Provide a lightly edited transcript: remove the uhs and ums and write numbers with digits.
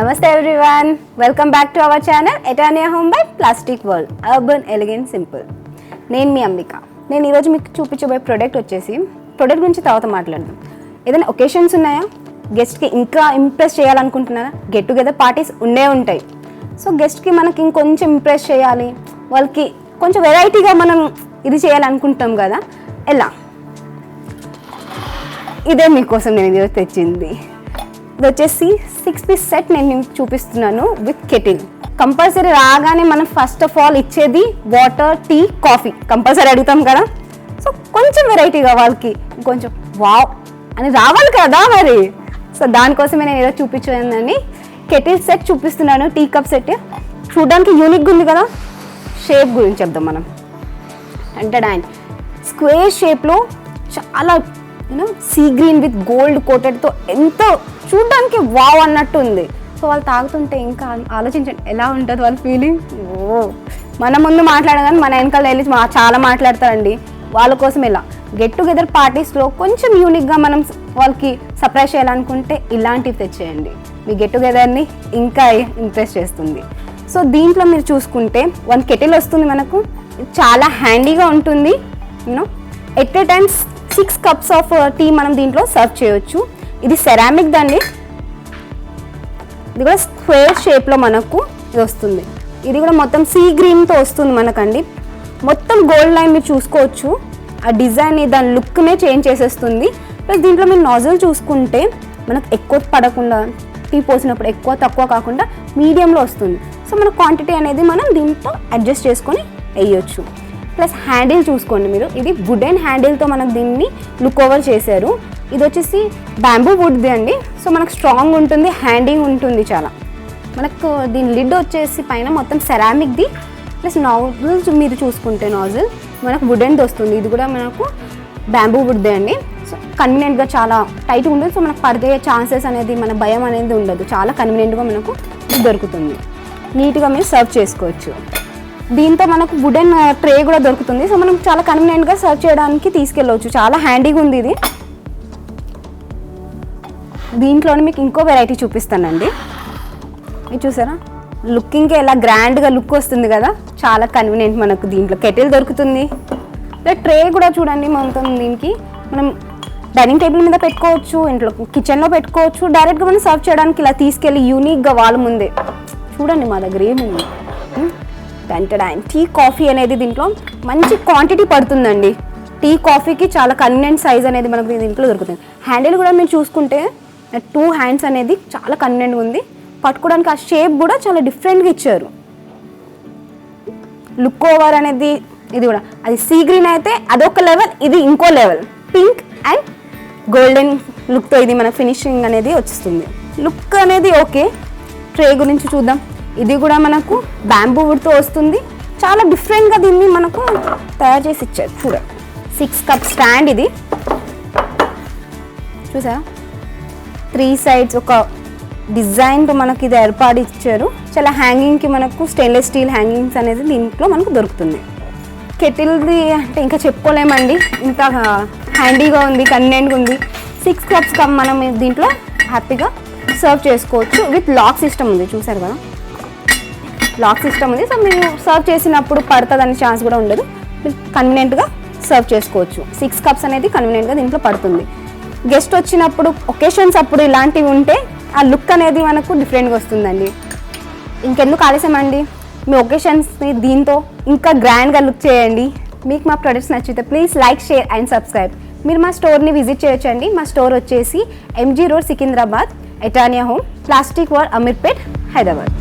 Namaste everyone, welcome back to our channel Etania Home by Plastic World, Urban, Elegant, Simple. నేను మీ అంబిక. నేను ఈరోజు మీకు చూపించబోయే ప్రోడక్ట్ వచ్చేసి ప్రోడక్ట్ గురించి తర్వాత మాట్లాడదాం. ఏదైనా ఒకేషన్స్ ఉన్నాయా, గెస్ట్కి ఇంకా ఇంప్రెస్ చేయాలనుకుంటున్నారా? గెట్ టుగెదర్ పార్టీస్ ఉంటాయి. సో గెస్ట్కి మనకి ఇంకొంచెం ఇంప్రెస్ చేయాలి, వాళ్ళకి కొంచెం వెరైటీగా మనం ఇది చేయాలనుకుంటాం కదా. ఎలా? ఇదే మీకోసం నేను ఈరోజు తెచ్చింది. ఇది వచ్చేసి 6-piece సెట్ నేను మీకు చూపిస్తున్నాను విత్ కెటిల్. కంపల్సరీ రాగానే మనం ఫస్ట్ ఆఫ్ ఆల్ ఇచ్చేది వాటర్, టీ, కాఫీ కంపల్సరీ అడుగుతాం కదా. సో కొంచెం వెరైటీగా వాళ్ళకి కొంచెం వావ్ అని రావాలి కదా మరి. సో దానికోసమే నేను ఏదో చూపించానండి. కెటిల్ సెట్ చూపిస్తున్నాను, టీ కప్ సెట్. చూడడానికి యూనిక్గా ఉంది కదా. షేప్ గురించి చెప్దాం మనం. అంటే స్క్వేర్ షేప్లో చాలా సీ గ్రీన్ విత్ గోల్డ్ కోటెడ్తో ఎంతో చూడడానికి వావ్ అన్నట్టు ఉంది. సో వాళ్ళు తాగుతుంటే ఇంకా ఆలోచించండి ఎలా ఉంటుంది వాళ్ళ ఫీలింగ్. మన ముందు మాట్లాడగానే మన వెనకాల వెళ్ళి చాలా మాట్లాడతారండి. వాళ్ళ కోసం ఇలా గెట్ టుగెదర్ పార్టీస్లో కొంచెం యూనిక్గా మనం వాళ్ళకి సర్ప్రైజ్ చేయాలనుకుంటే ఇలాంటివి తెచ్చేయండి. మీ గెట్ టుగెదర్ని ఇంకా ఇంప్రెస్ చేస్తుంది. సో దీంట్లో మీరు చూసుకుంటే 1 కెటిల్ వస్తుంది మనకు. చాలా హ్యాండీగా ఉంటుంది. At a times 6 cups of tea మనం దీంట్లో సర్వ్ చేయొచ్చు. ఇది సెరామిక్ దండి. ఇది కూడా స్క్వేర్ షేప్లో మనకు ఇది వస్తుంది. ఇది కూడా మొత్తం సీ గ్రీన్తో వస్తుంది మనకండి. మొత్తం గోల్డ్ లైన్ మీరు చూసుకోవచ్చు. ఆ డిజైన్ దాని లుక్నే చేంజ్ చేసేస్తుంది. ప్లస్ దీంట్లో మీరు నాజిల్ చూసుకుంటే మనకు ఎక్కువ పడకుండా, టీ పోసినప్పుడు ఎక్కువ తక్కువ కాకుండా మీడియంలో వస్తుంది. సో మన క్వాంటిటీ అనేది మనం దీంట్లో అడ్జస్ట్ చేసుకొని వేయొచ్చు. ప్లస్ హ్యాండిల్ చూసుకోండి మీరు. ఇది వుడెన్ హ్యాండిల్తో మనకు దీన్ని లుక్ ఓవర్ చేశారు. ఇది వచ్చేసి బ్యాంబూ వుడ్ది అండి. సో మనకు స్ట్రాంగ్ ఉంటుంది, హ్యాండింగ్ ఉంటుంది చాలా. మనకు దీని లిడ్ వచ్చేసి పైన మొత్తం సెరామిక్ది. ప్లస్ నాజిల్ మీరు చూసుకుంటే నాజిల్ మనకు వుడెన్ది వస్తుంది. ఇది కూడా మనకు బ్యాంబూ వుడ్దే అండి. సో కన్వీనియంట్గా చాలా టైట్ ఉండదు. సో మనకు పడితే ఛాన్సెస్ అనేది, మన భయం అనేది ఉండదు. చాలా కన్వీనియంట్గా మనకు దొరుకుతుంది. నీట్గా మీరు సర్వ్ చేసుకోవచ్చు. దీంతో మనకు వుడెన్ ట్రే కూడా దొరుకుతుంది. సో మనం చాలా కన్వీనియంట్గా సర్వ్ చేయడానికి తీసుకెళ్ళవచ్చు. చాలా హ్యాండీగా ఉంది ఇది. దీంట్లోనే మీకు ఇంకో వెరైటీ చూపిస్తానండి. ఇది చూసారా, లుకింగ్కి ఎలా గ్రాండ్గా లుక్ వస్తుంది కదా. చాలా కన్వీనియంట్ మనకు. దీంట్లో కెటిల్ దొరుకుతుంది. ట్రే కూడా చూడండి. మొత్తం దీనికి మనం డైనింగ్ టేబుల్ మీద పెట్టుకోవచ్చు, ఇంట్లో కిచెన్లో పెట్టుకోవచ్చు. డైరెక్ట్గా మనం సర్వ్ చేయడానికి ఇలా తీసుకెళ్ళి యూనిక్గా వాళ్ళ ముందే చూడండి మా దగ్గర ఏముంది. టీ కాఫీ అనేది దీంట్లో మంచి క్వాంటిటీ పడుతుందండి. టీ కాఫీకి చాలా కన్వీనియంట్ సైజ్ అనేది మనకు దీంట్లో దొరుకుతుంది. హ్యాండిల్ కూడా మీరు చూసుకుంటే 2 హ్యాండ్స్ అనేది చాలా కన్వీనియంట్గా ఉంది. పట్టుకోవడానికి ఆ షేప్ కూడా చాలా డిఫరెంట్గా ఇచ్చారు. లుక్ ఓవర్ అనేది ఇది కూడా అది సీ గ్రీన్ అయితే అదొక లెవెల్, ఇది ఇంకో లెవెల్. పింక్ అండ్ గోల్డెన్ లుక్తో ఇది మన ఫినిషింగ్ అనేది వచ్చేస్తుంది. లుక్ అనేది ఓకే. ట్రే గురించి చూద్దాం. ఇది కూడా మనకు బ్యాంబూ వుడ్తో వస్తుంది. చాలా డిఫరెంట్గా దీన్ని మనకు తయారు చేసి ఇచ్చారు. చూడండి, 6 cup స్టాండ్. ఇది చూసా, 3 sides ఒక డిజైన్తో మనకి ఇది ఏర్పాటు ఇచ్చారు. చాలా హ్యాంగింగ్కి మనకు స్టెయిన్లెస్ స్టీల్ హ్యాంగింగ్స్ అనేది దీంట్లో మనకు దొరుకుతుంది. కెటిల్ది అంటే ఇంకా చెప్పుకోలేమండి. ఇంత హ్యాండీగా ఉంది, కన్వీనియంట్గా ఉంది. 6 cups మనం దీంట్లో హ్యాపీగా సర్వ్ చేసుకోవచ్చు. విత్ లాక్ సిస్టమ్ ఉంది. చూసారు కదా, లాక్ సిస్టమ్ ఉంది. సో మీరు సర్వ్ చేసినప్పుడు పడుతుందనే ఛాన్స్ కూడా ఉండదు. కన్వీనియంట్గా సర్వ్ చేసుకోవచ్చు. 6 cups అనేది కన్వీనియంట్గా దీంట్లో పడుతుంది. గెస్ట్ వచ్చినప్పుడు, ఒకేషన్స్ అప్పుడు ఇలాంటివి ఉంటే ఆ లుక్ అనేది మనకు డిఫరెంట్గా వస్తుందండి. ఇంకెందుకు ఆలస్యం అండి, మీ ఒకేషన్స్ని దీంతో ఇంకా గ్రాండ్గా లుక్ చేయండి. మీకు మా ప్రొడక్ట్స్ నచ్చితే please like, share and subscribe. మీరు మా స్టోర్ని విజిట్ చేయొచ్చండి. మా స్టోర్ వచ్చేసి MG Road, సికింద్రాబాద్, ఎటానియా home, plastic world, Ameerpet, Hyderabad.